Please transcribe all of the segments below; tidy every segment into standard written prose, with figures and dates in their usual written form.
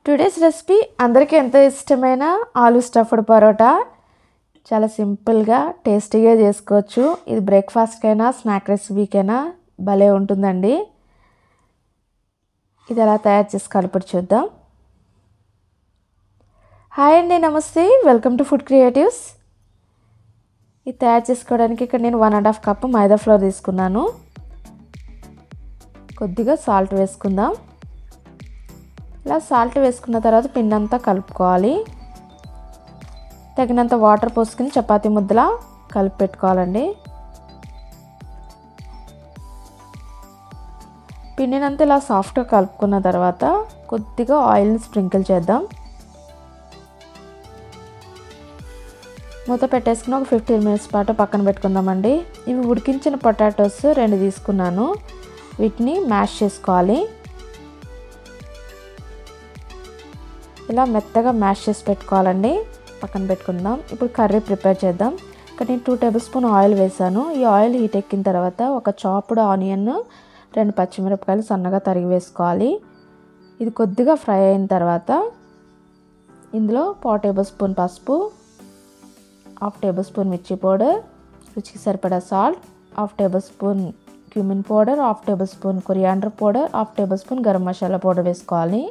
Today's recipe అందరికీ ఎంతో ఇష్టమైన ఆలూ స్టఫ్డ్ పరోటా చాలా సింపుల్గా టేస్టీగా చేసుకోవచ్చు. ఇది బ్రేక్ఫాస్ట్కైనా స్నాక్ రెసిపీకైనా భలే ఉంటుందండి. ఇది ఎలా తయారు చేసుకోవాలి ఇప్పుడు చూద్దాం. హాయ్ అండి, నమస్తే, వెల్కమ్ టు ఫుడ్ క్రియేటివ్స్. ఇది తయారు చేసుకోవడానికి ఇక్కడ నేను 1.5 కప్పు మైదా ఫ్లోర్ తీసుకున్నాను. కొద్దిగా సాల్ట్ వేసుకుందాం. ఇలా సాల్ట్ వేసుకున్న తర్వాత పిండి అంతా కలుపుకోవాలి. తగినంత వాటర్ పోసుకుని చపాతీ ముద్దలా కలిపి పెట్టుకోవాలండి. పిండినంతా ఇలా సాఫ్ట్గా కలుపుకున్న తర్వాత కొద్దిగా ఆయిల్ని స్ప్రింకిల్ చేద్దాం. మూత పెట్టేసుకుని ఒక 15 మినిట్స్ పాటు పక్కన పెట్టుకుందామండి. ఇవి ఉడికించిన పొటాటోస్ 2 తీసుకున్నాను. వీటిని మ్యాష్ చేసుకోవాలి. ఇలా మెత్తగా మ్యాష్ చేసి పెట్టుకోవాలండి. పక్కన పెట్టుకుందాం. ఇప్పుడు కర్రీ ప్రిపేర్ చేద్దాం. ఇక్కడ నేను 2 టేబుల్ స్పూన్ ఆయిల్ వేసాను. ఈ ఆయిల్ హీట్ ఎక్కిన తర్వాత ఒక చాప్డ్ ఆనియన్, 2 పచ్చిమిరపకాయలు సన్నగా తరిగి వేసుకోవాలి. ఇది కొద్దిగా ఫ్రై అయిన తర్వాత ఇందులో 1/4 టేబుల్ స్పూన్ పసుపు, 1/2 టేబుల్ స్పూన్ మిర్చి పౌడర్, రుచికి సరిపడా salt, 1/2 table spoon cumin powder, 1/2 table spoon coriander powder, 1/2 table spoon garam masala powder వేసుకోవాలి.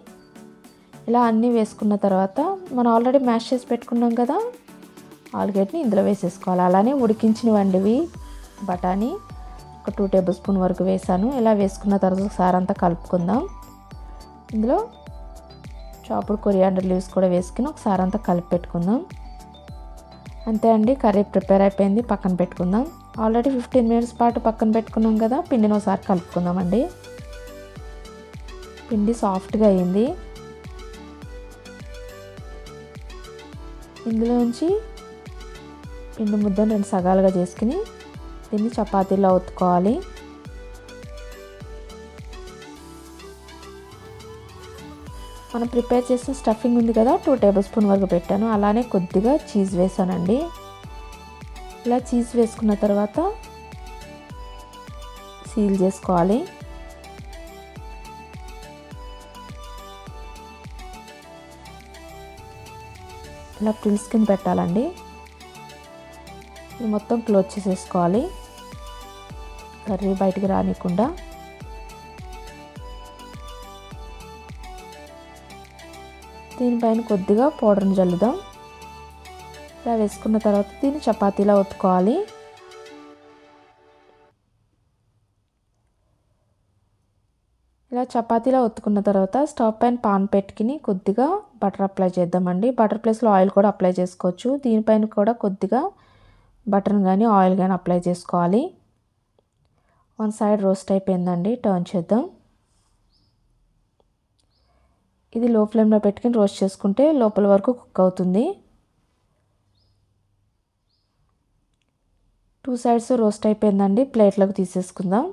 ఇలా అన్నీ వేసుకున్న తర్వాత మనం ఆల్రెడీ మ్యాష్ చేసి పెట్టుకున్నాం కదా ఆలుగడ్డని ఇందులో వేసేసుకోవాలి. అలానే ఉడికించినవండివి బఠానీ ఒక 2 టేబుల్ స్పూన్ వరకు వేసాను. ఇలా వేసుకున్న తర్వాత ఒకసారి అంతా కలుపుకుందాం. ఇందులో చాప్డ్ కొరియాండర్ లీవ్స్ కూడా వేసుకుని ఒకసారి అంతా కలిపి పెట్టుకుందాం. అంతే అండి, కర్రీ ప్రిపేర్ అయిపోయింది. పక్కన పెట్టుకుందాం. ఆల్రెడీ 15 మినిట్స్ పాటు పక్కన పెట్టుకున్నాం కదా, పిండిని ఒకసారి కలుపుకుందామండి. పిండి సాఫ్ట్గా అయ్యింది. ఇందులో నుంచి పిండి ముద్దను 2 సగాలుగా చేసుకుని దీన్ని చపాతీలో ఒత్తుకోవాలి. మనం ప్రిపేర్ చేసిన స్టఫింగ్ ఉంది కదా, 2 టేబుల్ స్పూన్ వరకు పెట్టాను. అలానే కొద్దిగా చీజ్ వేసానండి. ఇలా చీజ్ వేసుకున్న తర్వాత సీల్ చేసుకోవాలి. ఇలా ప్రిల్స్ కింద పెట్టాలండి. ఇది మొత్తం క్లోజ్ చేసేసుకోవాలి, కర్రీ బయటికి రానికుండా. దీనిపైన కొద్దిగా పౌడర్ని జల్లుదాం. ఇలా వేసుకున్న తర్వాత దీన్ని చపాతీలా ఒత్తుకోవాలి. ఇలా చపాతీలా ఒత్తుకున్న తర్వాత స్టవ్ పైన పాన్ పెట్టుకుని కొద్దిగా బటర్ అప్లై చేద్దామండి. బటర్ ప్లేస్లో ఆయిల్ కూడా అప్లై చేసుకోవచ్చు. దీనిపైన కూడా కొద్దిగా బటర్ని కానీ ఆయిల్ కానీ అప్లై చేసుకోవాలి. 1 సైడ్ రోస్ట్ అయిపోయిందండి, టర్న్ చేద్దాం. ఇది లో ఫ్లేమ్లో పెట్టుకుని రోస్ట్ చేసుకుంటే లోపల వరకు కుక్ అవుతుంది. 2 సైడ్స్ రోస్ట్ అయిపోయిందండి. ప్లేట్లోకి తీసేసుకుందాం.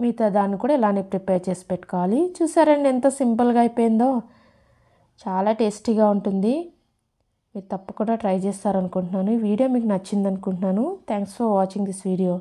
మిగతా దాన్ని కూడా ఇలానే ప్రిపేర్ చేసి పెట్టుకోవాలి. చూసారండి ఎంత సింపుల్గా అయిపోయిందో. చాలా టేస్టీగా ఉంటుంది. మీరు తప్పకుండా ట్రై చేస్తారనుకుంటున్నాను. ఈ వీడియో మీకు నచ్చింది అనుకుంటున్నాను. Thanks for watching this video.